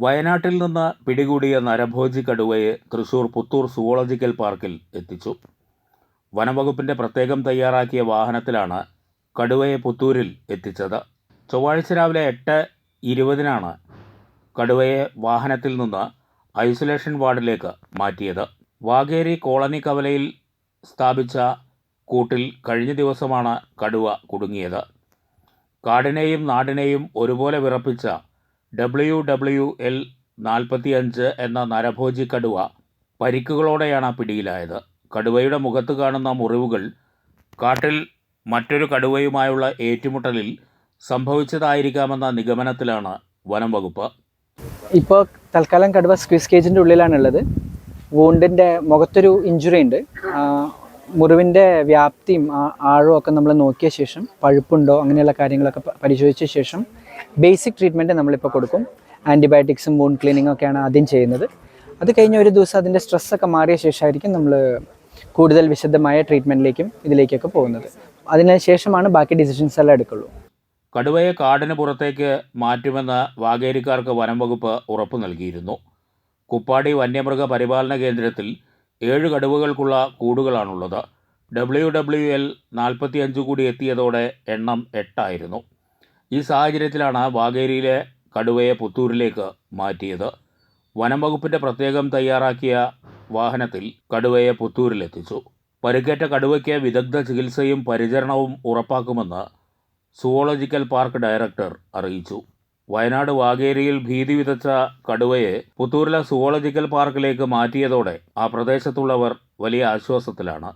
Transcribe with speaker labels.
Speaker 1: വയനാട്ടിൽ നിന്ന് പിടികൂടിയ നരഭോജി കടുവയെ തൃശൂർ പുത്തൂർ സുവോളജിക്കൽ പാർക്കിൽ എത്തിച്ചു. വനംവകുപ്പിൻ്റെ പ്രത്യേകം തയ്യാറാക്കിയ വാഹനത്തിലാണ് കടുവയെ പുത്തൂരിൽ എത്തിച്ചത്. ചൊവ്വാഴ്ച രാവിലെ 8:20 കടുവയെ വാഹനത്തിൽ നിന്ന് ഐസൊലേഷൻ വാർഡിലേക്ക് മാറ്റിയത്. വാകേരി കോളനി കവലയിൽ സ്ഥാപിച്ച കൂട്ടിൽ കഴിഞ്ഞ ദിവസമാണ് കടുവ കുടുങ്ങിയത്. കാടിനെയും നാടിനെയും ഒരുപോലെ വിറപ്പിച്ച WWL 45 എന്ന നരഭോജി കടുവ പരിക്കുകളോടെയാണ് പിടിയിലായത്. കടുവയുടെ മുഖത്ത് കാണുന്ന മുറിവുകൾ കാട്ടിൽ മറ്റൊരു കടുവയുമായുള്ള ഏറ്റുമുട്ടലിൽ സംഭവിച്ചതായിരിക്കാമെന്ന നിഗമനത്തിലാണ് വനം വകുപ്പ്.
Speaker 2: ഇപ്പോൾ തൽക്കാലം കടുവ സ്ക്വീസ് കേജിൻ്റെ ഉള്ളിലാണുള്ളത്. വൂണ്ടിൻ്റെ മുഖത്തൊരു ഇഞ്ചുറി ഉണ്ട്. മുറിവിൻ്റെ വ്യാപ്തിയും ആഴവും ഒക്കെ നമ്മൾ നോക്കിയ ശേഷം പഴുപ്പുണ്ടോ അങ്ങനെയുള്ള കാര്യങ്ങളൊക്കെ പരിശോധിച്ച ശേഷം ബേസിക് ട്രീറ്റ്മെൻറ്റ് നമ്മളിപ്പോൾ കൊടുക്കും. ആൻറ്റിബയോട്ടിക്സും വൂണ്ട് ക്ലീനിങ്ങും ഒക്കെയാണ് ആദ്യം ചെയ്യുന്നത്. അത് കഴിഞ്ഞ് ഒരു ദിവസം അതിൻ്റെ സ്ട്രെസ്സൊക്കെ മാറിയ ശേഷമായിരിക്കും നമ്മൾ കൂടുതൽ വിശദമായ ട്രീറ്റ്മെൻറ്റിലേക്കും ഇതിലേക്കൊക്കെ പോകുന്നത്. അതിന് ശേഷമാണ് ബാക്കി ഡിസിഷൻസ് എല്ലാം എടുക്കുള്ളൂ.
Speaker 1: കടുവയെ കാടിന് പുറത്തേക്ക് മാറ്റുമെന്ന് വാകേരിക്കാർക്ക് വനം വകുപ്പ് ഉറപ്പു നൽകിയിരുന്നു. കുപ്പാടി വന്യമൃഗ പരിപാലന കേന്ദ്രത്തിൽ 7 കടുവകൾക്കുള്ള കൂടുകളാണുള്ളത്. WWL 45 കൂടി എത്തിയതോടെ എണ്ണം 8 ആയിരുന്നു. ഈ സാഹചര്യത്തിലാണ് വാകേരിയിലെ കടുവയെ പുത്തൂരിലേക്ക് മാറ്റിയത്. വനം വകുപ്പിൻ്റെ പ്രത്യേകം തയ്യാറാക്കിയ വാഹനത്തിൽ കടുവയെ പുത്തൂരിലെത്തിച്ചു. പരിക്കേറ്റ കടുവയ്ക്ക് വിദഗ്ധ ചികിത്സയും പരിചരണവും ഉറപ്പാക്കുമെന്ന് സുവോളജിക്കൽ പാർക്ക് ഡയറക്ടർ അറിയിച്ചു. വയനാട് വാകേരിയിൽ ഭീതി വിതച്ച കടുവയെ പുത്തൂരിലെ സുവോളജിക്കൽ പാർക്കിലേക്ക് മാറ്റിയതോടെ ആ പ്രദേശത്തുള്ളവർ വലിയ ആശ്വാസത്തിലാണ്.